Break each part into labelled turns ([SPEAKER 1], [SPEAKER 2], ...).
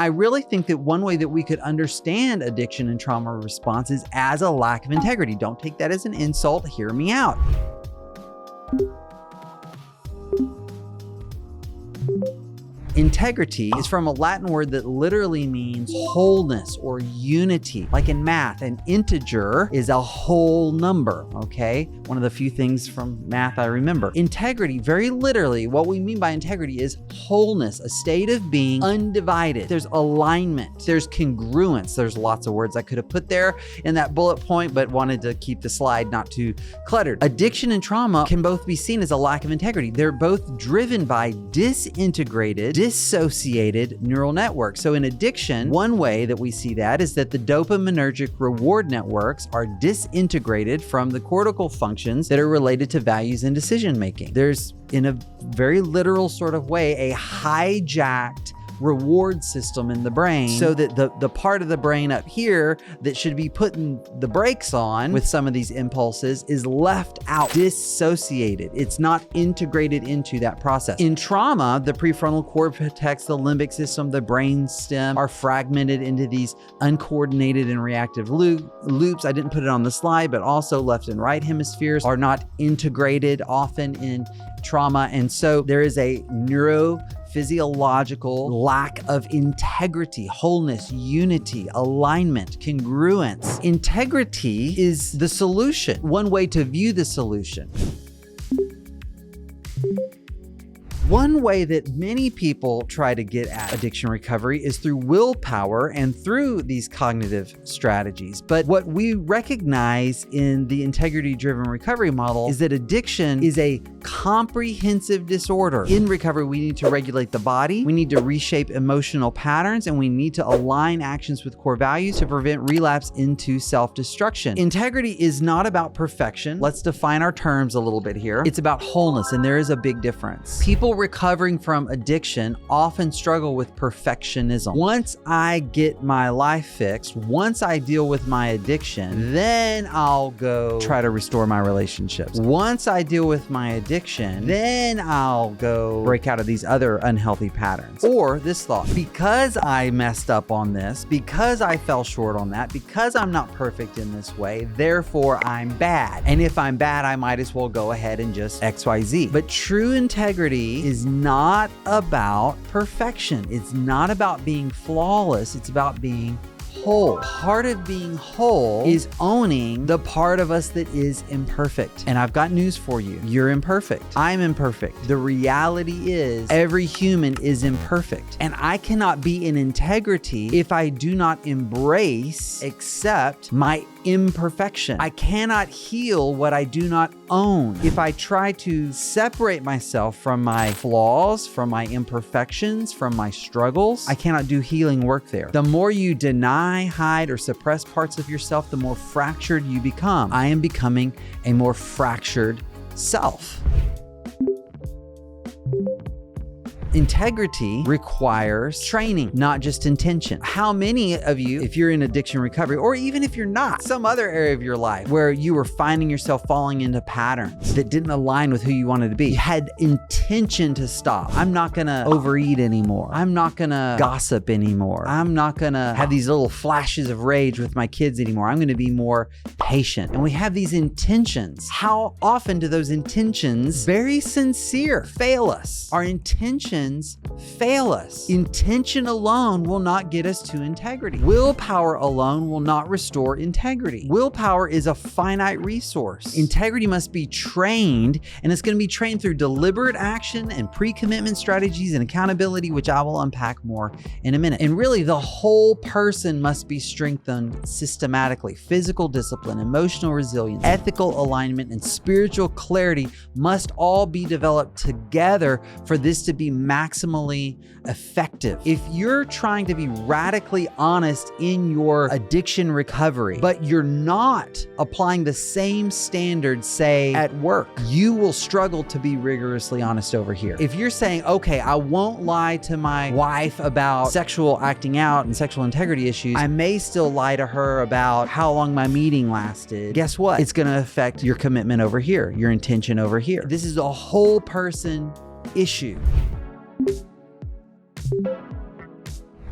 [SPEAKER 1] I really think that one way that we could understand addiction and trauma response is as a lack of integrity. Don't take that as an insult. Hear me out. Integrity is from a Latin word that literally means wholeness or unity. Like in math, an integer is a whole number, okay? One of the few things from math I remember. Integrity, very literally, what we mean by integrity is wholeness, a state of being undivided. There's alignment, there's congruence. There's lots of words I could have put there in that bullet point, but wanted to keep the slide not too cluttered. Addiction and trauma can both be seen as a lack of integrity. They're both driven by disintegrated, dissociated neural networks. So in addiction, one way that we see that is that the dopaminergic reward networks are disintegrated from the cortical functions that are related to values and decision making. There's, in a very literal sort of way, a hijacked reward system in the brain, so that the part of the brain up here that should be putting the brakes on with some of these impulses is left out, dissociated. It's not integrated into that process. In trauma, the prefrontal cortex, the limbic system, the brain stem are fragmented into these uncoordinated and reactive loops. I didn't put it on the slide, but also left and right hemispheres are not integrated often in trauma. And so there is a neurophysiological lack of integrity, wholeness, unity, alignment, congruence. Integrity is the solution, one way to view the solution. One way that many people try to get at addiction recovery is through willpower and through these cognitive strategies. But what we recognize in the integrity-driven recovery model is that addiction is a comprehensive disorder. In recovery, we need to regulate the body, we need to reshape emotional patterns, and we need to align actions with core values to prevent relapse into self-destruction. Integrity is not about perfection. Let's define our terms a little bit here. It's about wholeness, and there is a big difference. People recovering from addiction often struggle with perfectionism. Once I get my life fixed, once I deal with my addiction, then I'll go try to restore my relationships. Once I deal with my addiction, then I'll go break out of these other unhealthy patterns. Or this thought, because I messed up on this, because I fell short on that, because I'm not perfect in this way, therefore I'm bad. And if I'm bad, I might as well go ahead and just XYZ. But true integrity is not about perfection. It's not about being flawless. It's about being whole. Part of being whole is owning the part of us that is imperfect. And I've got news for you. You're imperfect. I'm imperfect. The reality is every human is imperfect. And I cannot be in integrity if I do not embrace, accept my imperfection. I cannot heal what I do not own. If I try to separate myself from my flaws, from my imperfections, from my struggles, I cannot do healing work there. The more you deny, hide, or suppress parts of yourself, the more fractured you become. I am becoming a more fractured self. Integrity requires training, not just intention. How many of you, if you're in addiction recovery, or even if you're not, some other area of your life where you were finding yourself falling into patterns that didn't align with who you wanted to be, you had intention to stop. I'm not gonna overeat anymore. I'm not gonna gossip anymore. I'm not gonna have these little flashes of rage with my kids anymore. I'm gonna be more patient. And we have these intentions. How often do those intentions, very sincere, fail us? Our intentions fail us. Intention alone will not get us to integrity. Willpower alone will not restore integrity. Willpower is a finite resource. Integrity must be trained, and it's going to be trained through deliberate action and pre-commitment strategies and accountability, which I will unpack more in a minute. And really, the whole person must be strengthened systematically. Physical discipline, emotional resilience, ethical alignment, and spiritual clarity must all be developed together for this to be maximally effective. If you're trying to be radically honest in your addiction recovery, but you're not applying the same standards, say, at work, you will struggle to be rigorously honest over here. If you're saying, okay, I won't lie to my wife about sexual acting out and sexual integrity issues, I may still lie to her about how long my meeting lasted. Guess what? It's going to affect your commitment over here, your intention over here. This is a whole person issue.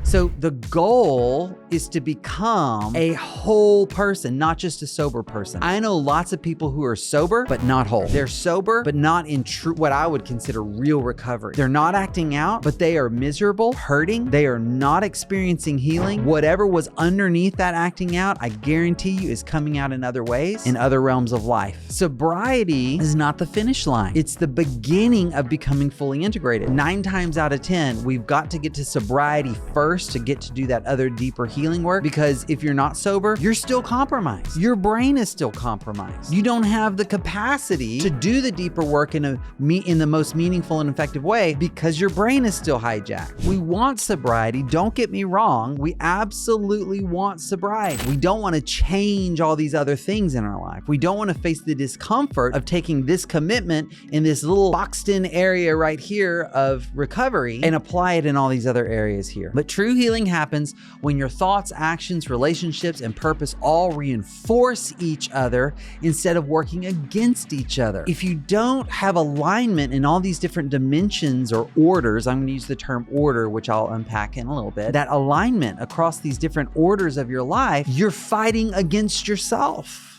[SPEAKER 1] So the goal is to become a whole person, not just a sober person. I know lots of people who are sober, but not whole. They're sober, but not in true, what I would consider real recovery. They're not acting out, but they are miserable, hurting. They are not experiencing healing. Whatever was underneath that acting out, I guarantee you is coming out in other ways, in other realms of life. Sobriety is not the finish line. It's the beginning of becoming fully integrated. 9 times out of 10, we've got to get to sobriety first to get to do that other deeper healing work, because if you're not sober, you're still compromised. Your brain is still compromised. You don't have the capacity to do the deeper work in the most meaningful and effective way because your brain is still hijacked. We want sobriety. Don't get me wrong. We absolutely want sobriety. We don't want to change all these other things in our life. We don't want to face the discomfort of taking this commitment in this little boxed in area right here of recovery and apply it in all these other areas here. But true healing happens when your thoughts, actions, relationships, and purpose all reinforce each other instead of working against each other. If you don't have alignment in all these different dimensions or orders, I'm going to use the term order, which I'll unpack in a little bit, that alignment across these different orders of your life, you're fighting against yourself.